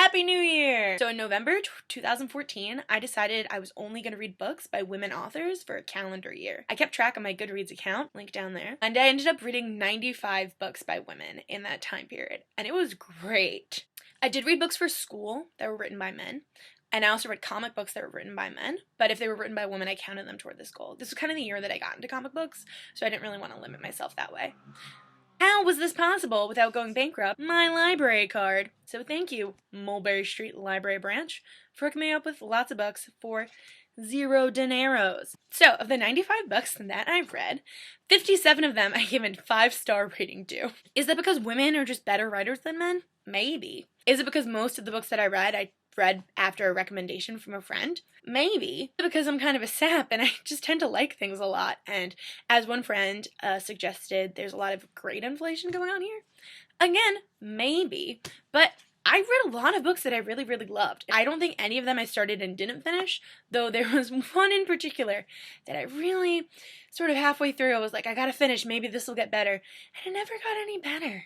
Happy New Year! So in November 2014, I decided I was only going to read books by women authors for a calendar year. I kept track on my Goodreads account, link down there, and I ended up reading 95 books by women in that time period, and it was great. I did read books for school that were written by men, and I also read comic books that were written by men, but if they were written by women, I counted them toward this goal. This was kind of the year that I got into comic books, so I didn't really want to limit myself that way. How was this possible without going bankrupt? My library card. So thank you, Mulberry Street Library Branch, for hooking me up with lots of books for 0 dineros. So, of the 95 books that I've read, 57 of them I gave a 5-star rating to. Is that because women are just better writers than men? Maybe. Is it because most of the books that I read after a recommendation from a friend? Maybe. Because I'm kind of a sap and I just tend to like things a lot. And as one friend suggested, there's a lot of grade inflation going on here. Again, maybe. But I read a lot of books that I really, really loved. I don't think any of them I started and didn't finish, though there was one in particular that I really sort of halfway through, I was like, I gotta finish, maybe this will get better. And it never got any better.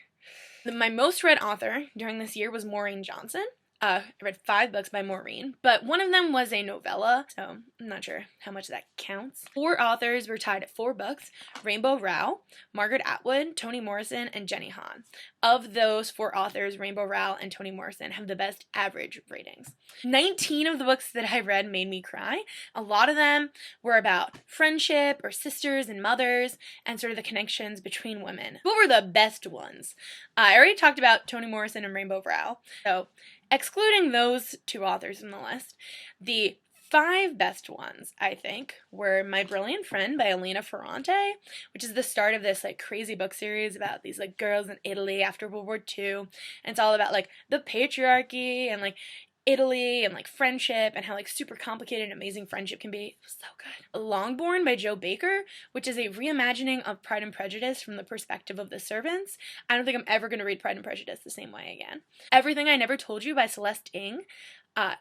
My most read author during this year was Maureen Johnson. I read 5 books by Maureen, but one of them was a novella, so I'm not sure how much that counts. 4 authors were tied at 4 books: Rowell, Margaret Atwood, Toni Morrison, and Jenny Han. Of those 4 authors, Rowell and Toni Morrison have the best average ratings. 19 of the books that I read made me cry. A lot of them were about friendship or sisters and mothers and sort of the connections between women. What were the best ones? I already talked about Toni Morrison and Rowell, so excluding those 2 authors from the list, the 5 best ones, I think, were My Brilliant Friend by Elena Ferrante, which is the start of this, like, crazy book series about these, like, girls in Italy after World War II, and it's all about, like, the patriarchy and, like, Italy and, like, friendship and how, like, super complicated and amazing friendship can be. It was so good. LONGBOURN by Jo Baker, which is a reimagining of Pride and Prejudice from the perspective of the servants. I don't think I'm ever going to read Pride and Prejudice the same way again. Everything I Never Told You by Celeste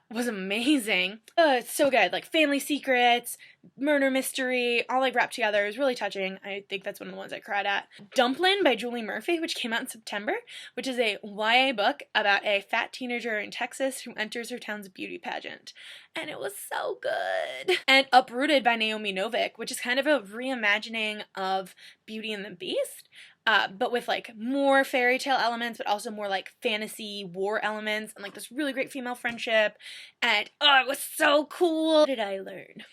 was amazing. It's so good. Like, family secrets, murder mystery, all, like, wrapped together. It was really touching. I think that's one of the ones I cried at. DUMPLIN by Julie Murphy, which came out in September, which is a YA book about a fat teenager in Texas who enters her town's beauty pageant. And it was so good. And UPROOTED by Naomi Novik, which is kind of a reimagining of Beauty and the Beast, but with, like, more fairy tale elements, but also more, like, fantasy war elements, and, like, this really great female friendship, and, oh, it was so cool. What did I learn?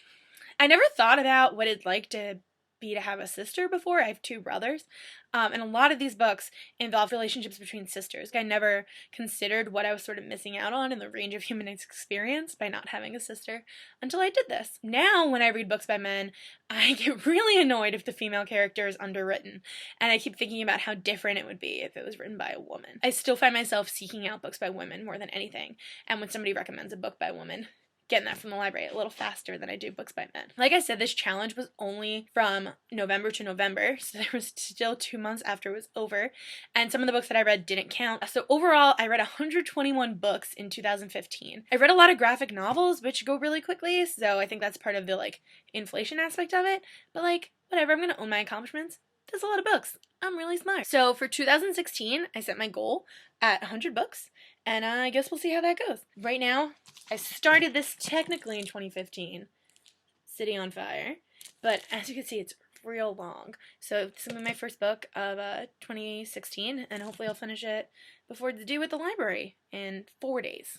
I never thought about what it'd like to be to have a sister before. I have 2 brothers, and a lot of these books involve relationships between sisters. I never considered what I was sort of missing out on in the range of human experience by not having a sister until I did this. Now, when I read books by men, I get really annoyed if the female character is underwritten, and I keep thinking about how different it would be if it was written by a woman. I still find myself seeking out books by women more than anything, and when somebody recommends a book by a woman, getting that from the library a little faster than I do books by men. Like I said, this challenge was only from November to November, so there was still 2 months after it was over, and some of the books that I read didn't count. So overall, I read 121 books in 2015. I read a lot of graphic novels, which go really quickly, so I think that's part of the, like, inflation aspect of it, but, like, whatever, I'm gonna own my accomplishments. That's a lot of books. I'm really smart. So for 2016, I set my goal at 100 books, and I guess we'll see how that goes. Right now, I started this technically in 2015, City on Fire, but as you can see, it's real long. So this will be my first book of 2016, and hopefully I'll finish it before it's due at the library in 4 days.